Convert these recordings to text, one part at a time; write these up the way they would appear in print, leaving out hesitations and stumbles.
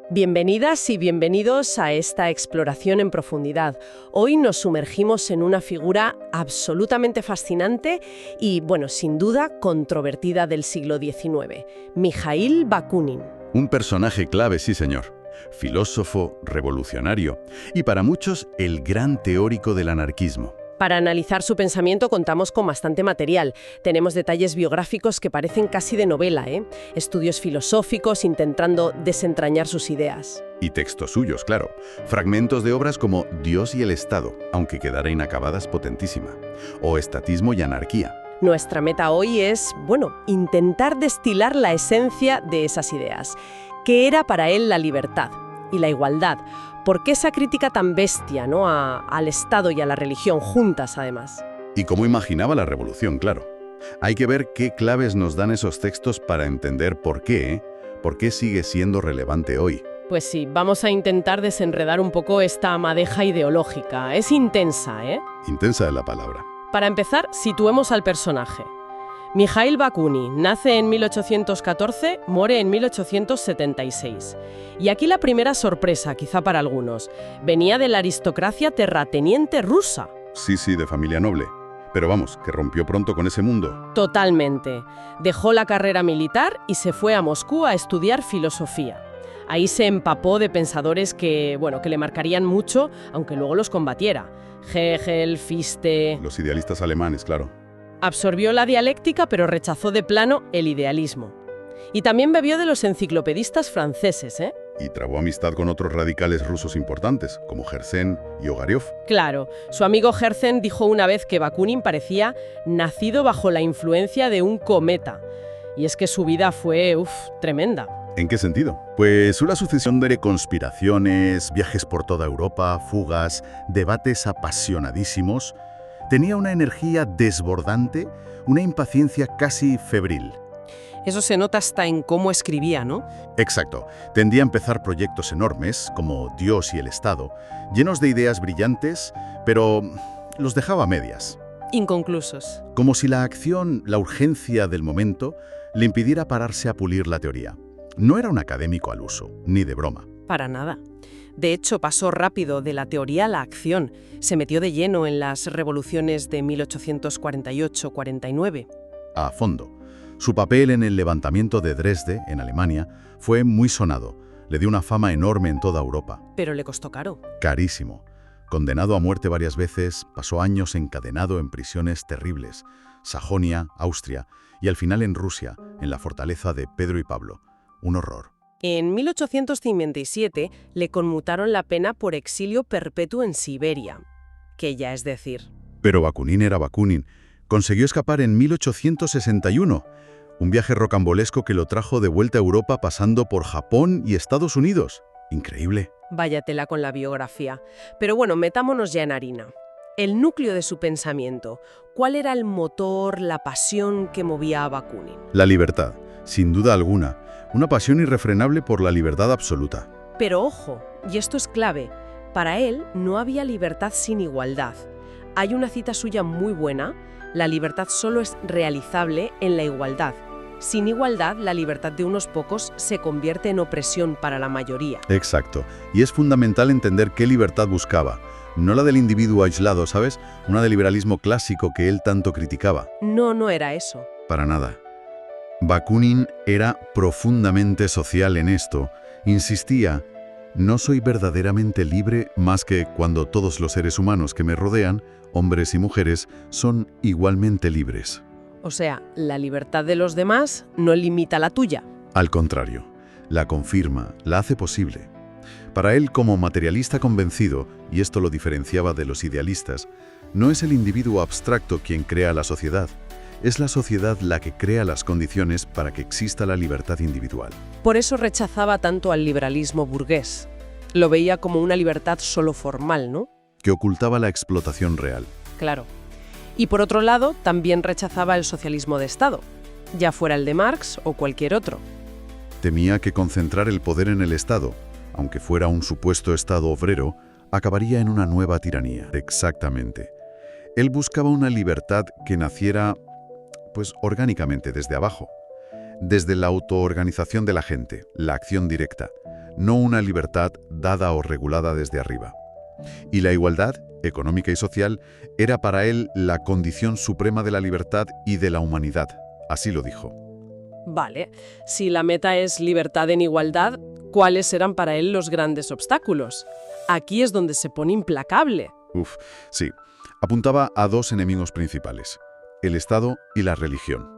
Bienvenidas y bienvenidos a esta exploración en profundidad. Hoy nos sumergimos en una figura absolutamente fascinante y, bueno, sin duda, controvertida del siglo XIX, Mijaíl Bakunin. Un personaje clave, sí señor. Filósofo, revolucionario y para muchos el gran teórico del anarquismo. Para analizar su pensamiento contamos con bastante material. Tenemos detalles biográficos que parecen casi de novela, estudios filosóficos intentando desentrañar sus ideas. Y textos suyos, claro. Fragmentos de obras como Dios y el Estado, aunque quedara inacabadas, potentísima. O Estatismo y Anarquía. Nuestra meta hoy es, intentar destilar la esencia de esas ideas. ¿Qué era para él la libertad y la igualdad? ¿Por qué esa crítica tan bestia, al Estado y a la religión juntas, además? Y cómo imaginaba la revolución, claro. Hay que ver qué claves nos dan esos textos para entender por qué sigue siendo relevante hoy. Pues sí, vamos a intentar desenredar un poco esta madeja ideológica. Es intensa, ¿eh? Intensa es la palabra. Para empezar, situemos al personaje. Mijaíl Bakunin nace en 1814, muere en 1876. Y aquí la primera sorpresa, quizá para algunos. Venía de la aristocracia terrateniente rusa. Sí, de familia noble. Pero vamos, que rompió pronto con ese mundo. Totalmente. Dejó la carrera militar y se fue a Moscú a estudiar filosofía. Ahí se empapó de pensadores que le marcarían mucho, aunque luego los combatiera. Hegel, Fichte... Los idealistas alemanes, claro. Absorbió la dialéctica, pero rechazó de plano el idealismo. Y también bebió de los enciclopedistas franceses, Y trabó amistad con otros radicales rusos importantes, como Herzen y Ogarev. Claro, su amigo Herzen dijo una vez que Bakunin parecía nacido bajo la influencia de un cometa. Y es que su vida fue, tremenda. ¿En qué sentido? Pues una sucesión de conspiraciones, viajes por toda Europa, fugas, debates apasionadísimos. Tenía una energía desbordante, una impaciencia casi febril. Eso se nota hasta en cómo escribía, ¿no? Exacto. Tendía a empezar proyectos enormes, como Dios y el Estado, llenos de ideas brillantes, pero los dejaba a medias. Inconclusos. Como si la acción, la urgencia del momento, le impidiera pararse a pulir la teoría. No era un académico al uso, ni de broma. Para nada. De hecho, pasó rápido de la teoría a la acción. Se metió de lleno en las revoluciones de 1848-49. A fondo. Su papel en el levantamiento de Dresde, en Alemania, fue muy sonado. Le dio una fama enorme en toda Europa. Pero le costó caro. Carísimo. Condenado a muerte varias veces, pasó años encadenado en prisiones terribles. Sajonia, Austria, y al final en Rusia, en la fortaleza de Pedro y Pablo. Un horror. En 1857 le conmutaron la pena por exilio perpetuo en Siberia, que ya es decir. Pero Bakunin era Bakunin. Consiguió escapar en 1861, un viaje rocambolesco que lo trajo de vuelta a Europa pasando por Japón y Estados Unidos. Increíble. Vaya tela con la biografía. Pero metámonos ya en harina. El núcleo de su pensamiento. ¿Cuál era el motor, la pasión que movía a Bakunin? La libertad, sin duda alguna. Una pasión irrefrenable por la libertad absoluta. Pero ojo, y esto es clave, para él no había libertad sin igualdad. Hay una cita suya muy buena: la libertad solo es realizable en la igualdad. Sin igualdad, la libertad de unos pocos se convierte en opresión para la mayoría. Exacto. Y es fundamental entender qué libertad buscaba. No la del individuo aislado, ¿sabes? Una del liberalismo clásico que él tanto criticaba. No era eso. Para nada. Bakunin era profundamente social en esto. Insistía: no soy verdaderamente libre más que cuando todos los seres humanos que me rodean, hombres y mujeres, son igualmente libres. O sea, la libertad de los demás no limita la tuya. Al contrario, la confirma, la hace posible. Para él, como materialista convencido, y esto lo diferenciaba de los idealistas, no es el individuo abstracto quien crea la sociedad. Es la sociedad la que crea las condiciones para que exista la libertad individual. Por eso rechazaba tanto al liberalismo burgués. Lo veía como una libertad solo formal, ¿no? Que ocultaba la explotación real. Claro. Y por otro lado, también rechazaba el socialismo de Estado, ya fuera el de Marx o cualquier otro. Temía que concentrar el poder en el Estado, aunque fuera un supuesto Estado obrero, acabaría en una nueva tiranía. Exactamente. Él buscaba una libertad que naciera orgánicamente desde abajo. desde la autoorganización de la gente, la acción directa, no una libertad dada o regulada desde arriba. Y la igualdad, económica y social, era para él la condición suprema de la libertad y de la humanidad. Así lo dijo. Vale, si la meta es libertad en igualdad, ¿cuáles eran para él los grandes obstáculos? Aquí es donde se pone implacable. Sí. Apuntaba a dos enemigos principales, el Estado y la religión.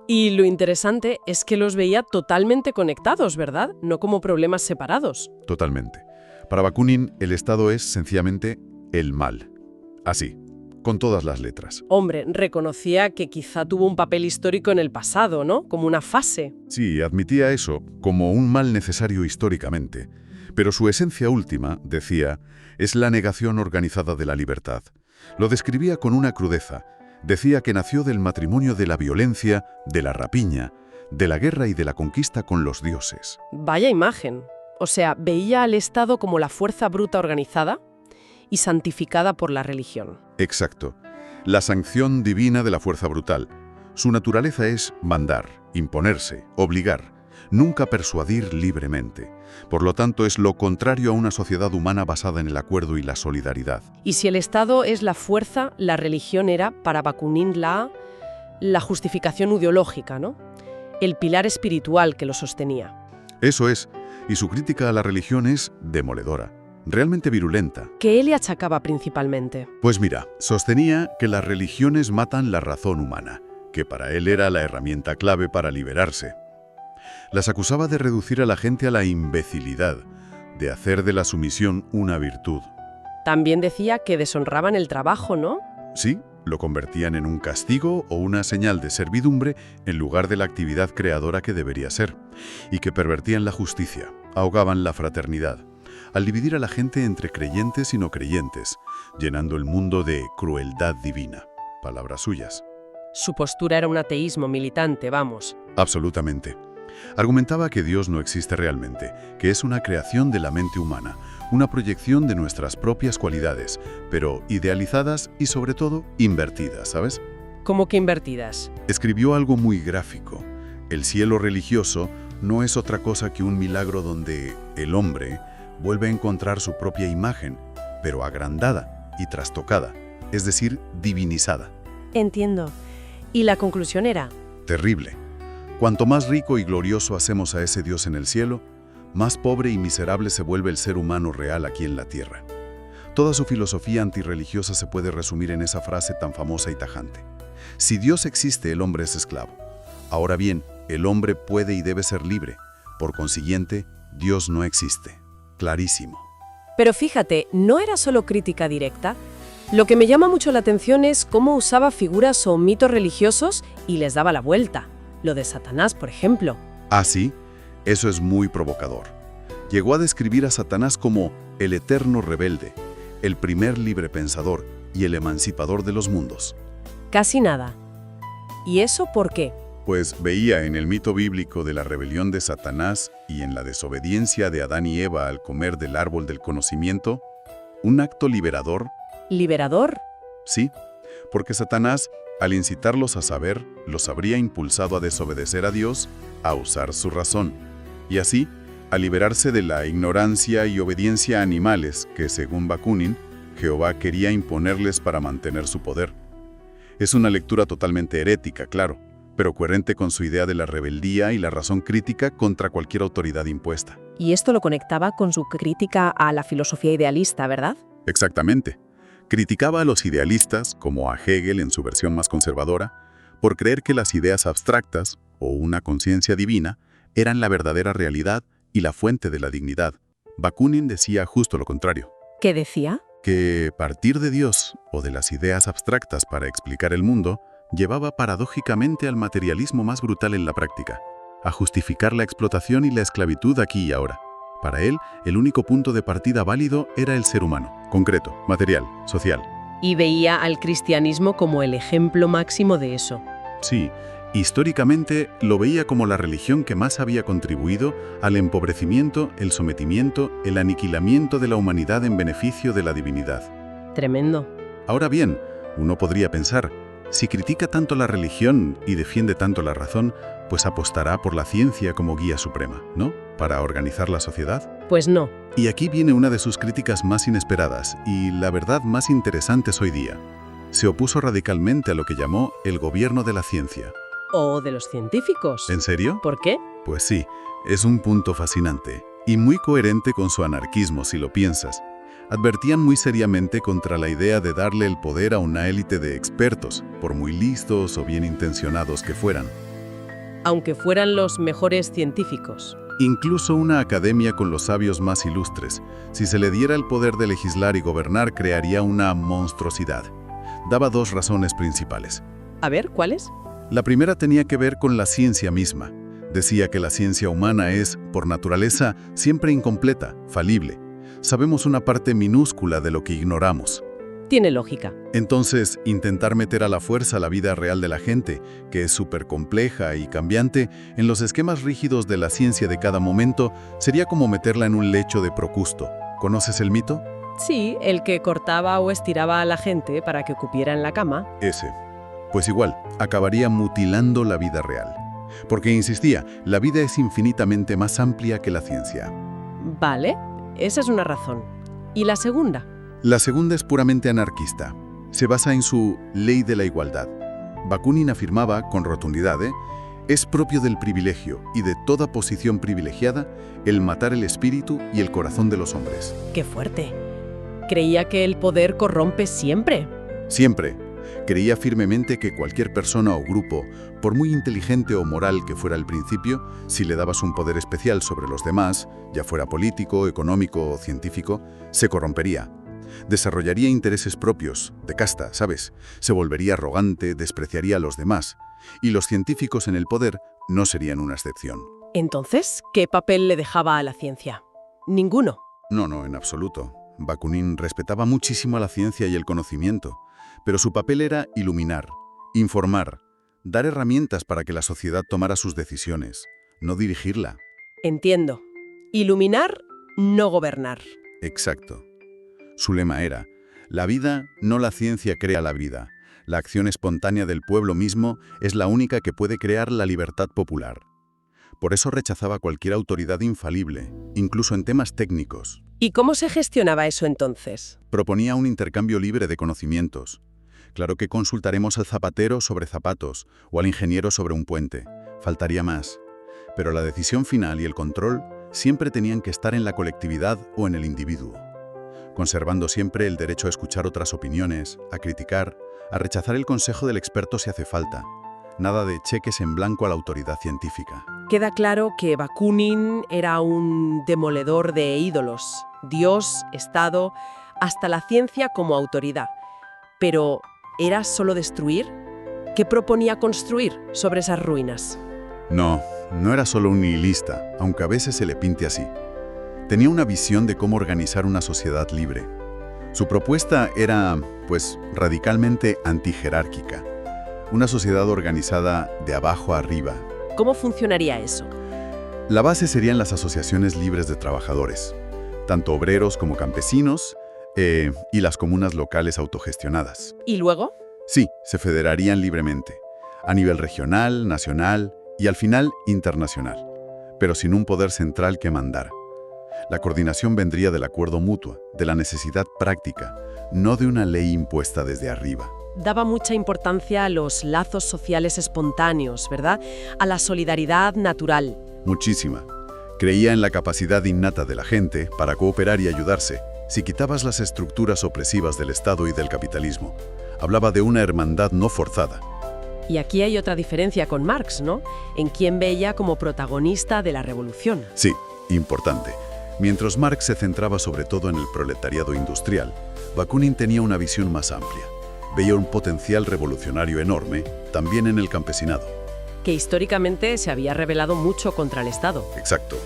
Y lo interesante es que los veía totalmente conectados, ¿verdad? No como problemas separados. Totalmente. Para Bakunin, el Estado es sencillamente el mal. Así, con todas las letras. Hombre, reconocía que quizá tuvo un papel histórico en el pasado, ¿no? Como una fase. Sí, admitía eso como un mal necesario históricamente. Pero su esencia última, decía, es la negación organizada de la libertad. Lo describía con una crudeza. Decía que nació del matrimonio de la violencia, de la rapiña, de la guerra y de la conquista con los dioses. Vaya imagen. O sea, veía al Estado como la fuerza bruta organizada y santificada por la religión. Exacto. La sanción divina de la fuerza brutal. Su naturaleza es mandar, imponerse, obligar, nunca persuadir libremente. Por lo tanto, es lo contrario a una sociedad humana basada en el acuerdo y la solidaridad. Y si el Estado es la fuerza, la religión era, para Bakunin, la justificación ideológica, ¿no? El pilar espiritual que lo sostenía. Eso es, y su crítica a la religión es demoledora, realmente virulenta. ¿Qué él le achacaba principalmente? Pues mira, sostenía que las religiones matan la razón humana, que para él era la herramienta clave para liberarse. Las acusaba de reducir a la gente a la imbecilidad, de hacer de la sumisión una virtud. También decía que deshonraban el trabajo, ¿no? Sí, lo convertían en un castigo o una señal de servidumbre en lugar de la actividad creadora que debería ser, y que pervertían la justicia, ahogaban la fraternidad, al dividir a la gente entre creyentes y no creyentes, llenando el mundo de crueldad divina. Palabras suyas. Su postura era un ateísmo militante, vamos. Absolutamente. Argumentaba que Dios no existe realmente, que es una creación de la mente humana, una proyección de nuestras propias cualidades, pero idealizadas y sobre todo invertidas, ¿sabes? ¿Cómo que invertidas? Escribió algo muy gráfico. El cielo religioso no es otra cosa que un milagro donde el hombre vuelve a encontrar su propia imagen, pero agrandada y trastocada, es decir, divinizada. Entiendo. ¿Y la conclusión era? Terrible. Cuanto más rico y glorioso hacemos a ese Dios en el cielo, más pobre y miserable se vuelve el ser humano real aquí en la tierra. Toda su filosofía antirreligiosa se puede resumir en esa frase tan famosa y tajante. Si Dios existe, el hombre es esclavo. Ahora bien, el hombre puede y debe ser libre. Por consiguiente, Dios no existe. Clarísimo. Pero fíjate, no era solo crítica directa. Lo que me llama mucho la atención es cómo usaba figuras o mitos religiosos y les daba la vuelta. Lo de Satanás, por ejemplo. Ah, sí, eso es muy provocador. Llegó a describir a Satanás como el eterno rebelde, el primer librepensador y el emancipador de los mundos. Casi nada. ¿Y eso por qué? Pues veía en el mito bíblico de la rebelión de Satanás y en la desobediencia de Adán y Eva al comer del árbol del conocimiento, un acto liberador. ¿Liberador? Sí, porque Satanás, al incitarlos a saber, los habría impulsado a desobedecer a Dios, a usar su razón, y así, a liberarse de la ignorancia y obediencia a animales que, según Bakunin, Jehová quería imponerles para mantener su poder. Es una lectura totalmente herética, claro, pero coherente con su idea de la rebeldía y la razón crítica contra cualquier autoridad impuesta. Y esto lo conectaba con su crítica a la filosofía idealista, ¿verdad? Exactamente. Criticaba a los idealistas, como a Hegel en su versión más conservadora, por creer que las ideas abstractas, o una conciencia divina, eran la verdadera realidad y la fuente de la dignidad. Bakunin decía justo lo contrario. ¿Qué decía? Que partir de Dios o de las ideas abstractas para explicar el mundo llevaba paradójicamente al materialismo más brutal en la práctica, a justificar la explotación y la esclavitud aquí y ahora. Para él, el único punto de partida válido era el ser humano, concreto, material, social. Y veía al cristianismo como el ejemplo máximo de eso. Sí, históricamente lo veía como la religión que más había contribuido al empobrecimiento, el sometimiento, el aniquilamiento de la humanidad en beneficio de la divinidad. Tremendo. Ahora bien, uno podría pensar, si critica tanto la religión y defiende tanto la razón, pues apostará por la ciencia como guía suprema, ¿no? Para organizar la sociedad. Pues no. Y aquí viene una de sus críticas más inesperadas y, la verdad, más interesantes hoy día. Se opuso radicalmente a lo que llamó el gobierno de la ciencia. ¿O de los científicos? ¿En serio? ¿Por qué? Pues sí, es un punto fascinante y muy coherente con su anarquismo si lo piensas. Advertían muy seriamente contra la idea de darle el poder a una élite de expertos, por muy listos o bien intencionados que fueran. Aunque fueran los mejores científicos. Incluso una academia con los sabios más ilustres, si se le diera el poder de legislar y gobernar, crearía una monstruosidad. Daba dos razones principales. A ver, ¿cuáles? La primera tenía que ver con la ciencia misma. Decía que la ciencia humana es, por naturaleza, siempre incompleta, falible. Sabemos una parte minúscula de lo que ignoramos. Tiene lógica. Entonces, intentar meter a la fuerza la vida real de la gente, que es súper compleja y cambiante, en los esquemas rígidos de la ciencia de cada momento, sería como meterla en un lecho de Procusto. ¿Conoces el mito? Sí, el que cortaba o estiraba a la gente para que cupiera en la cama. Ese. Pues igual, acabaría mutilando la vida real. Porque, insistía, la vida es infinitamente más amplia que la ciencia. Vale, esa es una razón. ¿Y la segunda? La segunda es puramente anarquista. Se basa en su ley de la igualdad. Bakunin afirmaba, con rotundidad, es propio del privilegio y de toda posición privilegiada el matar el espíritu y el corazón de los hombres. ¡Qué fuerte! Creía que el poder corrompe siempre. Siempre. Creía firmemente que cualquier persona o grupo, por muy inteligente o moral que fuera al principio, si le dabas un poder especial sobre los demás, ya fuera político, económico o científico, se corrompería. Desarrollaría intereses propios, de casta, ¿sabes? Se volvería arrogante, despreciaría a los demás. Y los científicos en el poder no serían una excepción. Entonces, ¿qué papel le dejaba a la ciencia? Ninguno. No, en absoluto. Bakunin respetaba muchísimo a la ciencia y el conocimiento, pero su papel era iluminar, informar, dar herramientas para que la sociedad tomara sus decisiones, no dirigirla. Entiendo. Iluminar, no gobernar. Exacto. Su lema era, la vida, no la ciencia crea la vida. La acción espontánea del pueblo mismo es la única que puede crear la libertad popular. Por eso rechazaba cualquier autoridad infalible, incluso en temas técnicos. ¿Y cómo se gestionaba eso entonces? Proponía un intercambio libre de conocimientos. Claro que consultaremos al zapatero sobre zapatos o al ingeniero sobre un puente. Faltaría más. Pero la decisión final y el control siempre tenían que estar en la colectividad o en el individuo, conservando siempre el derecho a escuchar otras opiniones, a criticar, a rechazar el consejo del experto si hace falta. Nada de cheques en blanco a la autoridad científica. Queda claro que Bakunin era un demoledor de ídolos, Dios, Estado, hasta la ciencia como autoridad. Pero, ¿era solo destruir? ¿Qué proponía construir sobre esas ruinas? No era solo un nihilista, aunque a veces se le pinte así. Tenía una visión de cómo organizar una sociedad libre. Su propuesta era, radicalmente antijerárquica. Una sociedad organizada de abajo a arriba. ¿Cómo funcionaría eso? La base serían las asociaciones libres de trabajadores, tanto obreros como campesinos, y las comunas locales autogestionadas. ¿Y luego? Sí, se federarían libremente, a nivel regional, nacional y al final internacional, pero sin un poder central que mandara. La coordinación vendría del acuerdo mutuo, de la necesidad práctica, no de una ley impuesta desde arriba. Daba mucha importancia a los lazos sociales espontáneos, ¿verdad? A la solidaridad natural. Muchísima. Creía en la capacidad innata de la gente para cooperar y ayudarse, si quitabas las estructuras opresivas del Estado y del capitalismo. Hablaba de una hermandad no forzada. Y aquí hay otra diferencia con Marx, ¿no? En quien veía como protagonista de la revolución. Sí, importante. Mientras Marx se centraba sobre todo en el proletariado industrial, Bakunin tenía una visión más amplia. Veía un potencial revolucionario enorme, también en el campesinado. Que históricamente se había rebelado mucho contra el Estado. Exacto.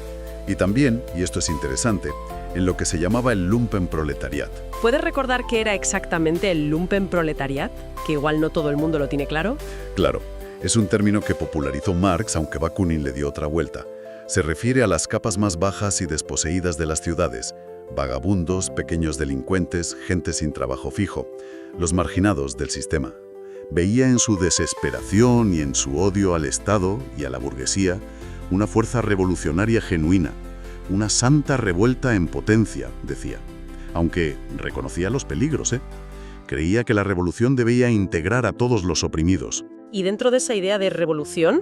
Y también, y esto es interesante, en lo que se llamaba el Lumpenproletariat. ¿Puedes recordar qué era exactamente el Lumpenproletariat? Que igual no todo el mundo lo tiene claro. Claro, es un término que popularizó Marx, aunque Bakunin le dio otra vuelta. Se refiere a las capas más bajas y desposeídas de las ciudades, vagabundos, pequeños delincuentes, gente sin trabajo fijo, los marginados del sistema. Veía en su desesperación y en su odio al Estado y a la burguesía una fuerza revolucionaria genuina, una santa revuelta en potencia, decía. Aunque reconocía los peligros, ¿eh? Creía que la revolución debía integrar a todos los oprimidos. Y dentro de esa idea de revolución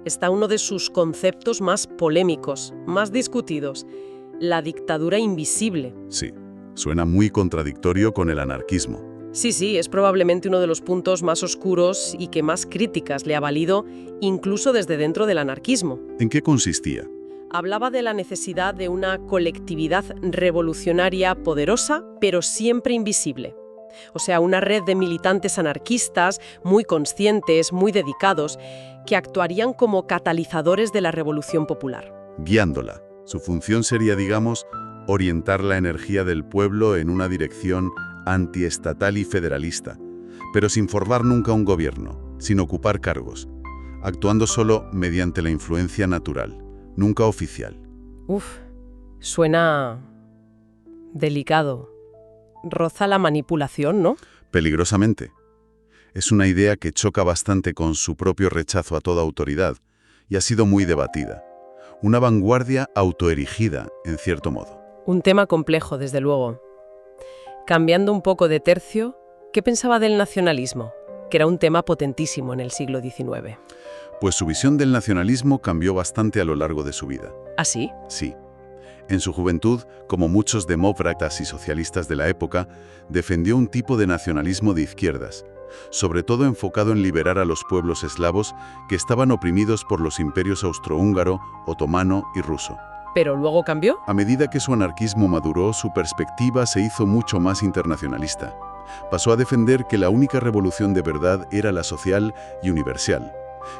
está uno de sus conceptos más polémicos, más discutidos, la dictadura invisible. Sí, suena muy contradictorio con el anarquismo. Sí, es probablemente uno de los puntos más oscuros y que más críticas le ha valido, incluso desde dentro del anarquismo. ¿En qué consistía? Hablaba de la necesidad de una colectividad revolucionaria poderosa, pero siempre invisible. O sea, una red de militantes anarquistas muy conscientes, muy dedicados, que actuarían como catalizadores de la revolución popular. Guiándola. Su función sería, digamos, orientar la energía del pueblo en una dirección antiestatal y federalista, pero sin formar nunca un gobierno, sin ocupar cargos, actuando solo mediante la influencia natural, nunca oficial. Suena delicado. Roza la manipulación, ¿no? Peligrosamente. Es una idea que choca bastante con su propio rechazo a toda autoridad y ha sido muy debatida. Una vanguardia autoerigida, en cierto modo. Un tema complejo, desde luego. Cambiando un poco de tercio, ¿qué pensaba del nacionalismo? Que era un tema potentísimo en el siglo XIX. Pues su visión del nacionalismo cambió bastante a lo largo de su vida. ¿Ah, sí? Sí. En su juventud, como muchos demócratas y socialistas de la época, defendió un tipo de nacionalismo de izquierdas, sobre todo enfocado en liberar a los pueblos eslavos que estaban oprimidos por los imperios austrohúngaro, otomano y ruso. ¿Pero luego cambió? A medida que su anarquismo maduró, su perspectiva se hizo mucho más internacionalista. Pasó a defender que la única revolución de verdad era la social y universal,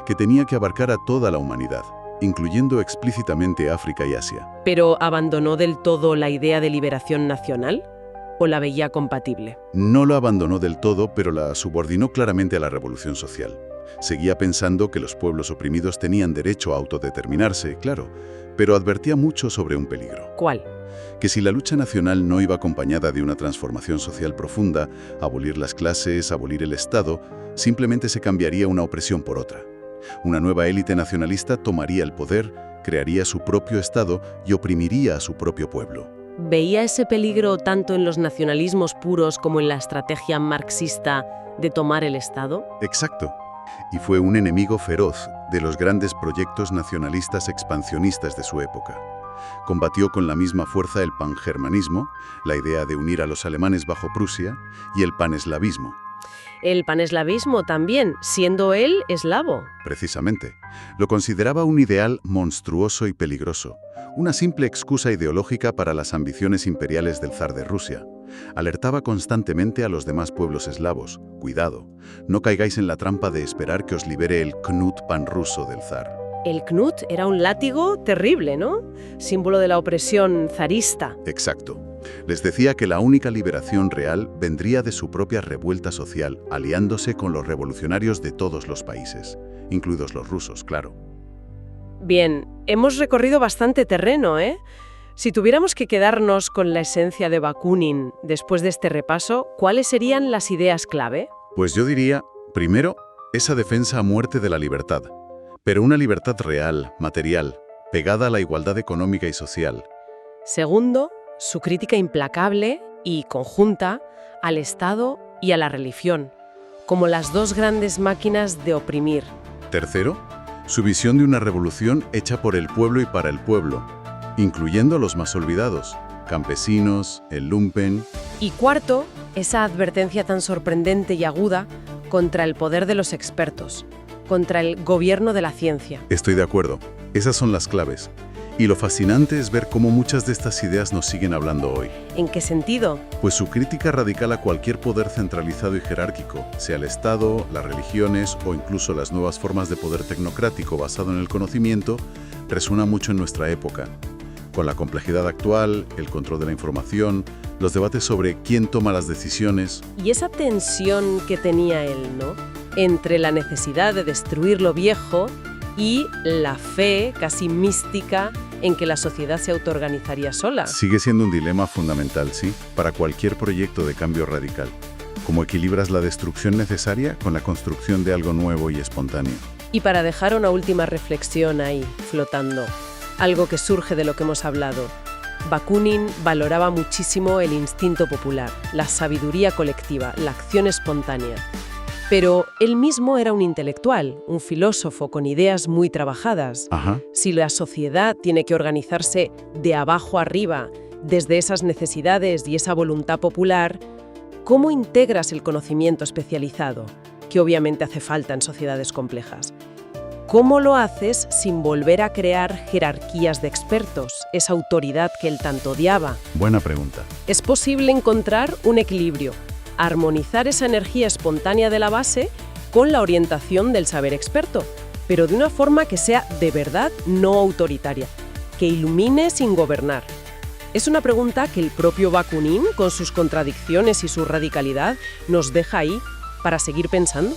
que tenía que abarcar a toda la humanidad, incluyendo explícitamente África y Asia. ¿Pero abandonó del todo la idea de liberación nacional? ¿O la veía compatible? No lo abandonó del todo, pero la subordinó claramente a la revolución social. Seguía pensando que los pueblos oprimidos tenían derecho a autodeterminarse, claro, pero advertía mucho sobre un peligro. ¿Cuál? Que si la lucha nacional no iba acompañada de una transformación social profunda, abolir las clases, abolir el Estado, simplemente se cambiaría una opresión por otra. Una nueva élite nacionalista tomaría el poder, crearía su propio Estado y oprimiría a su propio pueblo. ¿Veía ese peligro tanto en los nacionalismos puros como en la estrategia marxista de tomar el Estado? Exacto. Y fue un enemigo feroz de los grandes proyectos nacionalistas expansionistas de su época. Combatió con la misma fuerza el pangermanismo, la idea de unir a los alemanes bajo Prusia, y el paneslavismo. El paneslavismo también, siendo él eslavo. Precisamente. Lo consideraba un ideal monstruoso y peligroso, una simple excusa ideológica para las ambiciones imperiales del zar de Rusia. Alertaba constantemente a los demás pueblos eslavos: cuidado, no caigáis en la trampa de esperar que os libere el knut panruso del zar. El knut era un látigo terrible, ¿no? Símbolo de la opresión zarista. Exacto. Les decía que la única liberación real vendría de su propia revuelta social, aliándose con los revolucionarios de todos los países, incluidos los rusos, claro. Bien, hemos recorrido bastante terreno, ¿eh? Si tuviéramos que quedarnos con la esencia de Bakunin después de este repaso, ¿cuáles serían las ideas clave? Pues yo diría, primero, esa defensa a muerte de la libertad, pero una libertad real, material, pegada a la igualdad económica y social. Segundo, su crítica implacable y conjunta al Estado y a la religión, como las dos grandes máquinas de oprimir. Tercero, su visión de una revolución hecha por el pueblo y para el pueblo, incluyendo a los más olvidados, campesinos, el lumpen. Y cuarto, esa advertencia tan sorprendente y aguda contra el poder de los expertos, contra el gobierno de la ciencia. Estoy de acuerdo. Esas son las claves. Y lo fascinante es ver cómo muchas de estas ideas nos siguen hablando hoy. ¿En qué sentido? Pues su crítica radical a cualquier poder centralizado y jerárquico, sea el Estado, las religiones o incluso las nuevas formas de poder tecnocrático basado en el conocimiento, resuena mucho en nuestra época. Con la complejidad actual, el control de la información, los debates sobre quién toma las decisiones. Y esa tensión que tenía él, ¿no? Entre la necesidad de destruir lo viejo y la fe casi mística en que la sociedad se autoorganizaría sola. Sigue siendo un dilema fundamental, sí, para cualquier proyecto de cambio radical. ¿Cómo equilibras la destrucción necesaria con la construcción de algo nuevo y espontáneo? Y para dejar una última reflexión ahí, flotando, algo que surge de lo que hemos hablado. Bakunin valoraba muchísimo el instinto popular, la sabiduría colectiva, la acción espontánea. Pero él mismo era un intelectual, un filósofo con ideas muy trabajadas. Ajá. Si la sociedad tiene que organizarse de abajo arriba, desde esas necesidades y esa voluntad popular, ¿cómo integras el conocimiento especializado, que obviamente hace falta en sociedades complejas? ¿Cómo lo haces sin volver a crear jerarquías de expertos, esa autoridad que él tanto odiaba? Buena pregunta. Es posible encontrar un equilibrio, armonizar esa energía espontánea de la base con la orientación del saber experto, pero de una forma que sea de verdad no autoritaria, que ilumine sin gobernar. Es una pregunta que el propio Bakunin, con sus contradicciones y su radicalidad, nos deja ahí para seguir pensando.